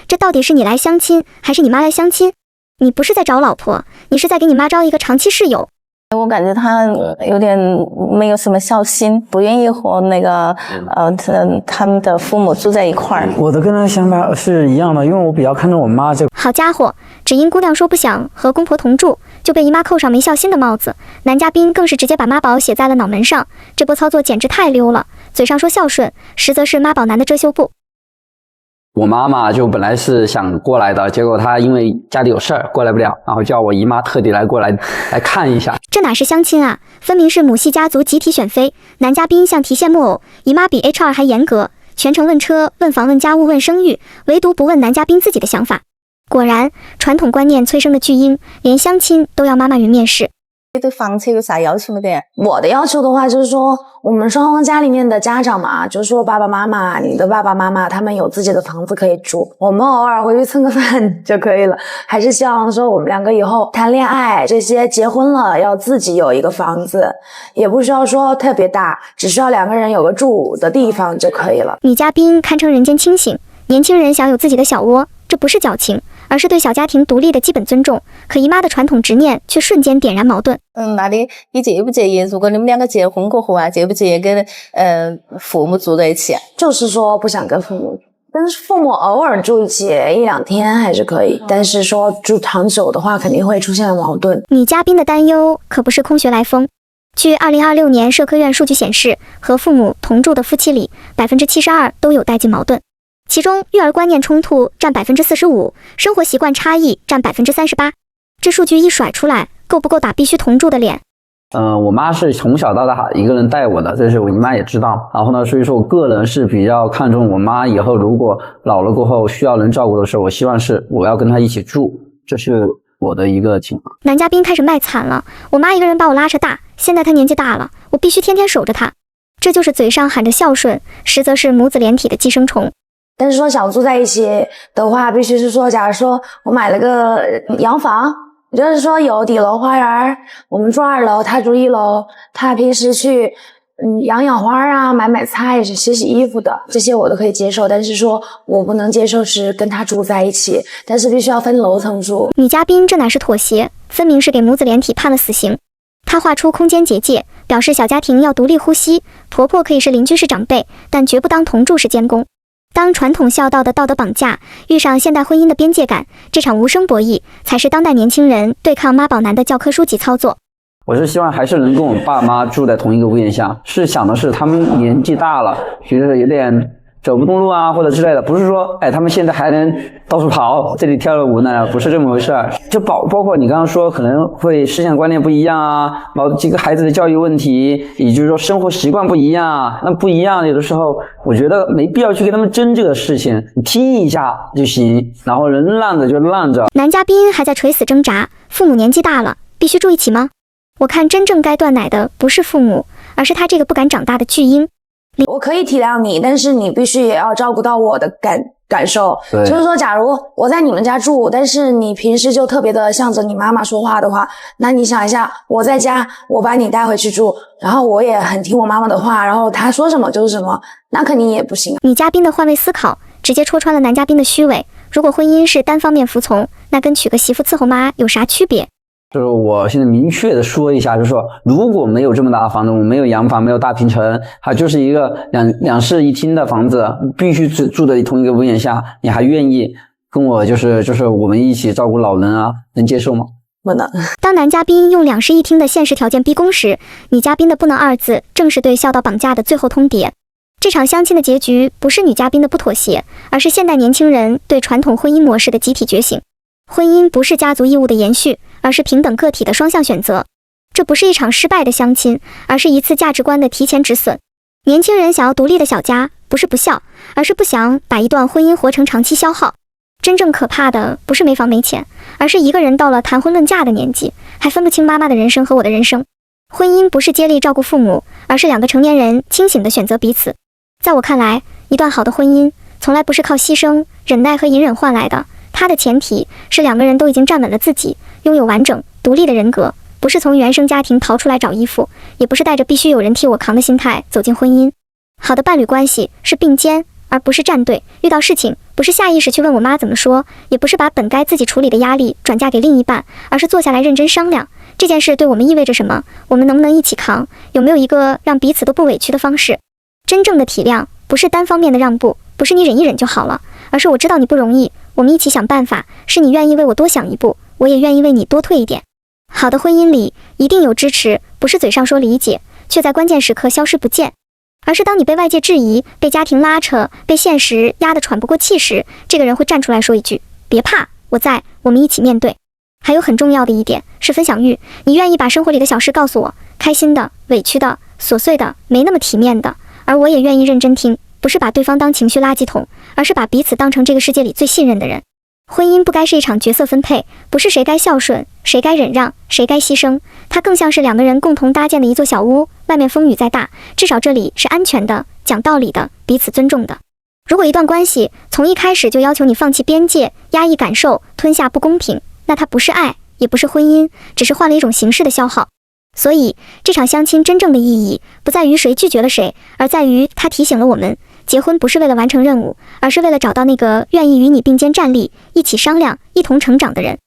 这到底是你来相亲，还是你妈来相亲？你不是在找老婆，你是在给你妈招一个长期室友。我感觉他有点没有什么孝心，不愿意和那个他们的父母住在一块儿。我的跟他的想法是一样的，因为我比较看重我妈这个。好家伙，只因姑娘说不想和公婆同住，就被姨妈扣上没孝心的帽子。男嘉宾更是直接把妈宝写在了脑门上，这波操作简直太溜了。嘴上说孝顺，实则是妈宝男的遮羞布。我妈妈就本来是想过来的，结果她因为家里有事儿过来不了，然后叫我姨妈特地过来看一下。这哪是相亲啊，分明是母系家族集体选妃。男嘉宾像提线木偶，姨妈比 HR 还严格，全程问车、问房、问家务、问生育，唯独不问男嘉宾自己的想法。果然，传统观念催生的巨婴，连相亲都要妈妈云面试。你对房车有啥要求没得？我的要求的话，就是说我们双方家里面的家长嘛，就是说爸爸妈妈，你的爸爸妈妈他们有自己的房子可以住，我们偶尔回去蹭个饭就可以了。还是希望说我们两个以后谈恋爱这些结婚了要自己有一个房子，也不需要说特别大，只需要两个人有个住的地方就可以了。女嘉宾堪称人间清醒，年轻人想有自己的小窝，这不是矫情，而是对小家庭独立的基本尊重。可姨妈的传统执念却瞬间点燃矛盾。那你介不介意，如果你们两个结婚过后啊，介不介意跟父母住在一起？就是说不想跟父母，跟父母偶尔住一起1-2天还是可以，但是说住长久的话肯定会出现矛盾。女嘉宾的担忧可不是空穴来风。据2026年社科院数据显示，和父母同住的夫妻里，72%都有代际矛盾。其中育儿观念冲突占45%，生活习惯差异占38%。这数据一甩出来，够不够打必须同住的脸？我妈是从小到大一个人带我的，这是我姨妈也知道。然后呢，所以说我个人是比较看重我妈以后如果老了过后需要人照顾的时候，我希望是我要跟她一起住，这是我的一个情况。男嘉宾开始卖惨了，我妈一个人把我拉扯大，现在她年纪大了，我必须天天守着她。这就是嘴上喊着孝顺，实则是母子连体的寄生虫。但是说想住在一起的话，必须是说，假如说我买了个洋房，也就是说有底楼花园，我们住2楼，他住1楼，他平时去养花啊，买菜、洗衣服的，这些我都可以接受。但是说我不能接受是跟他住在一起，但是必须要分楼层住。女嘉宾这哪是妥协，分明是给母子连体判了死刑。她画出空间结界，表示小家庭要独立呼吸，婆婆可以是邻居是长辈，但绝不当同住是监工。当传统孝道的道德绑架遇上现代婚姻的边界感，这场无声博弈才是当代年轻人对抗妈宝男的教科书级操作。我是希望还是能跟我爸妈住在同一个屋檐下，是想的是他们年纪大了，觉得有点走不动路啊或者之类的，不是说他们现在还能到处跑，这里跳了舞呢，不是这么回事儿。就包括你刚刚说可能会思想观念不一样啊，这个孩子的教育问题，也就是说生活习惯不一样啊，那不一样有的时候我觉得没必要去跟他们争这个事情，你听一下就行，然后人浪着就浪着。男嘉宾还在垂死挣扎，父母年纪大了必须住一起吗？我看真正该断奶的不是父母，而是他这个不敢长大的巨婴。我可以体谅你，但是你必须也要照顾到我的感受。就是说假如我在你们家住，但是你平时就特别的向着你妈妈说话的话，那你想一下，我在家我把你带回去住，然后我也很听我妈妈的话，然后她说什么就是什么，那肯定也不行。女嘉宾的换位思考直接戳穿了男嘉宾的虚伪。如果婚姻是单方面服从，那跟娶个媳妇伺候妈有啥区别？就是我现在明确的说一下，就是说如果没有这么大的房子，我没有洋房，没有大平层，它就是一个两室一厅的房子，必须住在同一个屋檐下，你还愿意跟我就是我们一起照顾老人啊，能接受吗？不能。当男嘉宾用2室1厅的现实条件逼宫时，女嘉宾的不能2字正是对孝道绑架的最后通牒。这场相亲的结局不是女嘉宾的不妥协，而是现代年轻人对传统婚姻模式的集体觉醒。婚姻不是家族义务的延续，而是平等个体的双向选择。这不是一场失败的相亲，而是一次价值观的提前止损。年轻人想要独立的小家，不是不孝，而是不想把一段婚姻活成长期消耗。真正可怕的不是没房没钱，而是一个人到了谈婚论嫁的年纪，还分不清妈妈的人生和我的人生。婚姻不是接力照顾父母，而是2个成年人清醒地选择彼此。在我看来，一段好的婚姻从来不是靠牺牲、忍耐和隐忍换来的，它的前提是2个人都已经站稳了自己，拥有完整独立的人格，不是从原生家庭逃出来找依附，也不是带着必须有人替我扛的心态走进婚姻。好的伴侣关系是并肩，而不是站队。遇到事情，不是下意识去问我妈怎么说，也不是把本该自己处理的压力转嫁给另一半，而是坐下来认真商量这件事对我们意味着什么，我们能不能一起扛，有没有一个让彼此都不委屈的方式。真正的体谅不是单方面的让步，不是你忍一忍就好了，而是我知道你不容易，我们一起想办法，是你愿意为我多想一步，我也愿意为你多退一点。好的婚姻里一定有支持，不是嘴上说理解，却在关键时刻消失不见，而是当你被外界质疑，被家庭拉扯，被现实压得喘不过气时，这个人会站出来说一句：别怕，我在，我们一起面对。还有很重要的一点是分享欲，你愿意把生活里的小事告诉我，开心的、委屈的、琐碎的、没那么体面的，而我也愿意认真听，不是把对方当情绪垃圾桶，而是把彼此当成这个世界里最信任的人。婚姻不该是一场角色分配，不是谁该孝顺，谁该忍让，谁该牺牲，它更像是两个人共同搭建的一座小屋，外面风雨再大，至少这里是安全的、讲道理的、彼此尊重的。如果一段关系从一开始就要求你放弃边界、压抑感受、吞下不公平，那它不是爱，也不是婚姻，只是换了一种形式的消耗。所以这场相亲真正的意义不在于谁拒绝了谁，而在于它提醒了我们，结婚不是为了完成任务，而是为了找到那个愿意与你并肩站立，一起商量，一同成长的人。